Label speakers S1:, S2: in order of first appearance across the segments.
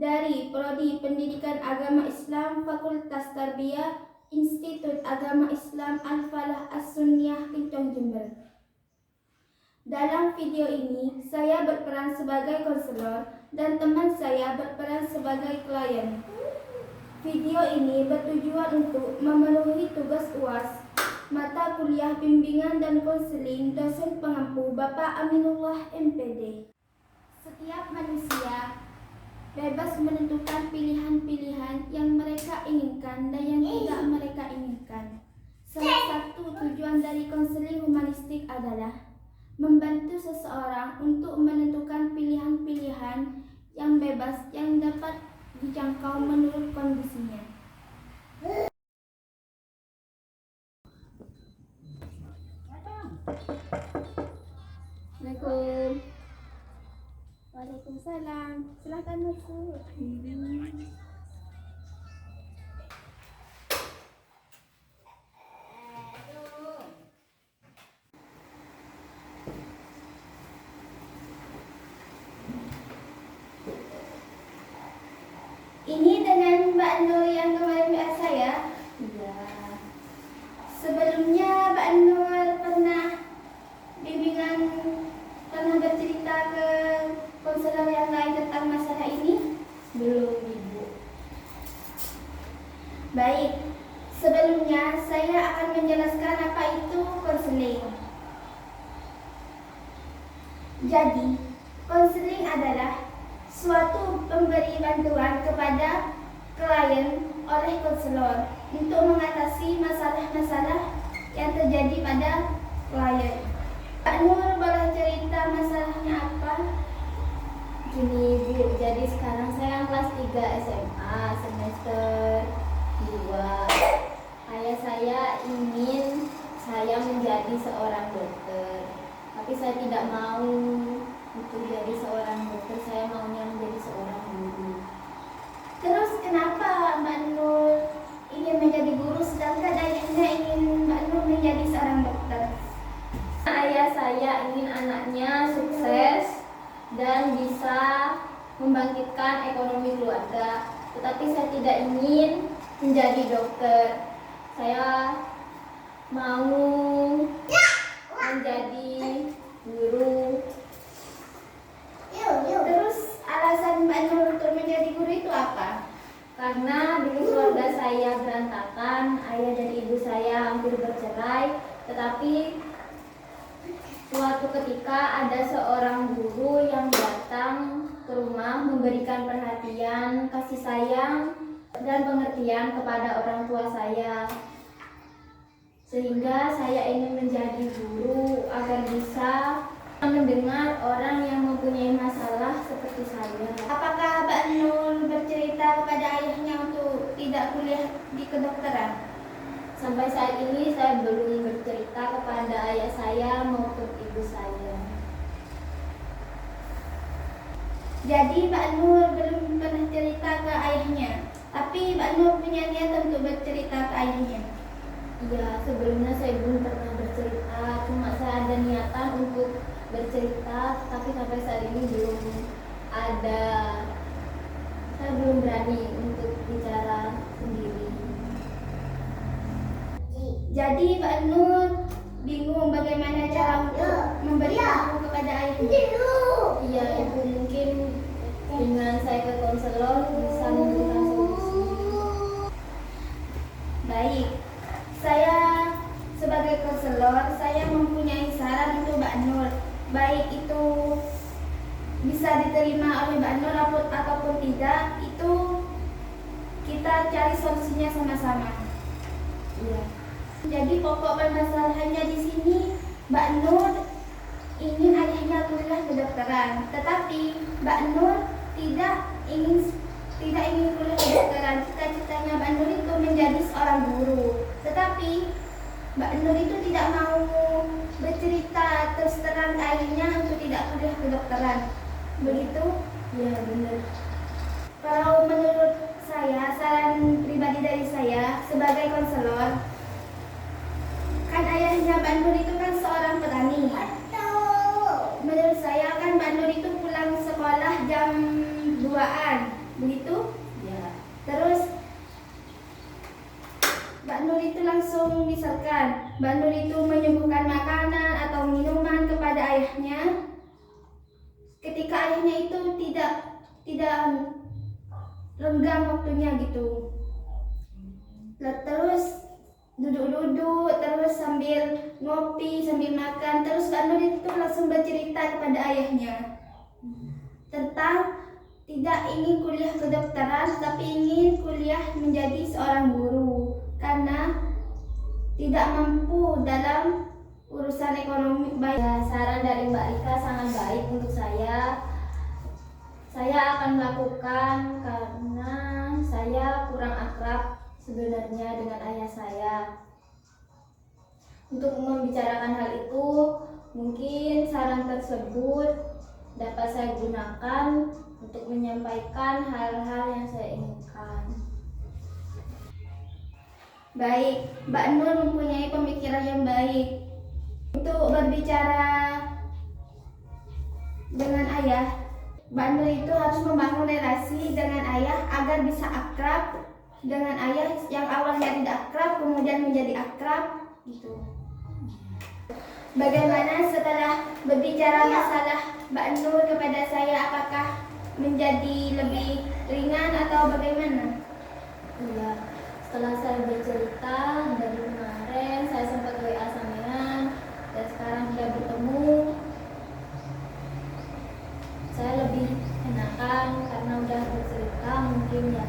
S1: dari Prodi Pendidikan Agama Islam Fakultas Tarbiyah Institut Agama Islam Al-Falah As-Sunniyah Kincong Jember. Dalam video ini, saya berperan sebagai konselor dan teman saya berperan sebagai klien. Video ini bertujuan untuk memenuhi tugas UAS mata kuliah bimbingan dan konseling dosen pengampu Bapak Aminullah MPD. Setiap manusia bebas menentukan pilihan-pilihan yang mereka inginkan dan yang tidak mereka inginkan. Salah satu tujuan dari konseling humanistik adalah membantu seseorang untuk menentukan pilihan-pilihan yang bebas yang dapat dijangkau menurut kondisinya. Assalamualaikum. Waalaikumsalam. Silakan masuk. Ini dengan Mbak Nur yang kemarin WA saya. Iya. Sebelumnya Mbak Nur pernah bercerita ke konselor yang lain tentang masalah ini? Belum, Ibu. Baik, sebelumnya saya akan menjelaskan apa itu konseling. Jadi, konseling adalah suatu pemberi bantuan kepada klien oleh konselor untuk mengatasi masalah-masalah yang terjadi pada klien. Pak Nur boleh cerita masalahnya apa?
S2: Gini Bu, jadi sekarang saya kelas 3 SMA semester 2. Ayah saya ingin saya menjadi seorang dokter, tapi saya tidak mau untuk jadi seorang dokter, saya maunya menjadi seorang guru.
S1: Terus kenapa Mbak Nur ingin menjadi guru sedangkan ayahnya ingin Mbak Nur menjadi seorang dokter?
S2: Ayah saya ingin anaknya sukses dan bisa membangkitkan ekonomi keluarga, tetapi saya tidak ingin menjadi dokter. Saya mau menjadi guru.
S1: Terus alasan Mbak Nur untuk menjadi guru itu apa?
S2: Karena dulu keluarga saya berantakan, ayah dan ibu saya hampir bercerai, tetapi suatu ketika ada seorang guru yang datang ke rumah memberikan perhatian, kasih sayang, dan pengertian kepada orang tua saya. Sehingga saya ingin menjadi guru agar bisa mendengar orang yang mempunyai masalah seperti saya.
S1: Apakah Mbak Nur bercerita kepada ayahnya untuk tidak kuliah di kedokteran?
S2: Sampai saat ini saya belum bercerita kepada ayah saya maupun ibu saya.
S1: Jadi Mbak Nur belum pernah cerita ke ayahnya, tapi Mbak Nur punya niat untuk bercerita ke ayahnya.
S2: Iya, sebelumnya saya belum pernah bercerita, cuma saya ada niatan untuk bercerita, tapi sampai saat ini saya belum berani untuk bicara sendiri.
S1: Jadi Mbak Nur bingung bagaimana cara untuk memberitahu kepada ayahnya.
S2: Iya, Ibu, mungkin dengan saya ke konselor bisa memberikan solusi.
S1: Baik, saya sebagai konselor, saya mempunyai saran untuk Mbak Nur. Baik itu bisa diterima oleh Mbak Nur ataupun tidak, itu kita cari solusinya sama-sama.
S2: Iya.
S1: Jadi pokok permasalahannya di sini, Mbak Nur ingin ayahnya kuliah kedokteran, tetapi Mbak Nur tidak ingin kuliah kedokteran. Cita-citanya Mbak Nur itu menjadi seorang guru, tetapi Mbak Nur itu tidak mau bercerita terus terang ke ayahnya untuk tidak kuliah kedokteran. Begitu?
S2: Iya, benar.
S1: Kalau menurut saya, saran pribadi dari saya sebagai konselor, kan ayahnya Mbak Nur itu kan seorang petani. Menurut saya kan Mbak Nur itu pulang sekolah jam 2-an. Begitu Terus Mbak Nur itu langsung misalkan Mbak Nur itu menyuguhkan makanan atau minuman kepada ayahnya. Ketika ayahnya itu tidak renggang waktunya gitu. Terus duduk-duduk, terus sambil ngopi, sambil makan, terus Mbak Nur itu langsung bercerita kepada ayahnya tentang tidak ingin kuliah kedokteran, tapi ingin kuliah menjadi seorang guru karena tidak mampu dalam urusan ekonomi.
S2: Ya, saran dari Mbak Rika sangat baik untuk saya. Saya akan melakukan karena saya kurang akrab sebenarnya dengan ayah saya. Untuk membicarakan hal itu, mungkin saran tersebut dapat saya gunakan untuk menyampaikan hal-hal yang saya inginkan.
S1: Baik, Mbak Nur mempunyai pemikiran yang baik untuk berbicara dengan ayah. Mbak Nur itu harus membangun relasi dengan ayah agar bisa akrab dengan ayah yang awalnya tidak akrab kemudian menjadi akrab gitu. Bagaimana setelah berbicara masalah Mbak Nur kepada saya, apakah menjadi lebih ringan atau bagaimana?
S2: Iya, setelah saya bercerita dari kemarin saya sempat WA sampean dan sekarang kita bertemu, saya lebih enakan karena udah bercerita mungkin ya.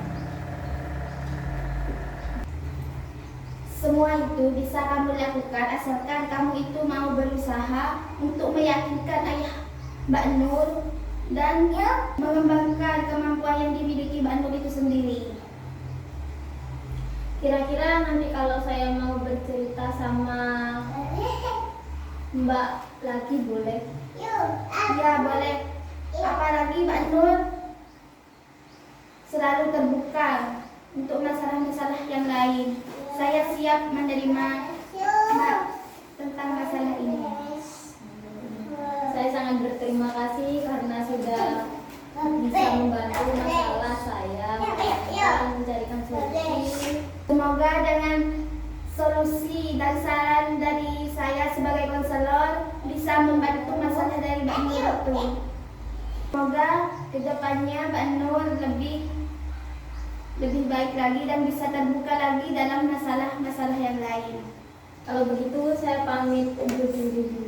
S1: Semua itu bisa kamu lakukan asalkan kamu itu mau berusaha untuk meyakinkan ayah Mbak Nur dan mengembangkan kemampuan yang dimiliki Mbak Nur itu sendiri.
S2: Kira-kira nanti kalau saya mau bercerita sama Mbak lagi boleh?
S1: Ya boleh. Apalagi Mbak Nur selalu terbuka untuk masalah-masalah yang lain. Saya siap menerima tentang masalah ini.
S2: Saya sangat berterima kasih karena sudah bisa membantu masalah saya dan mencarikan solusi.
S1: Semoga dengan solusi dan saran dari saya sebagai konselor bisa membantu masalah dari Mbak Nur itu. Semoga kedepannya Mbak Nur lebih baik lagi dan bisa terbuka lagi dalam masalah-masalah yang lain.
S2: Kalau begitu saya pamit undur diri dulu.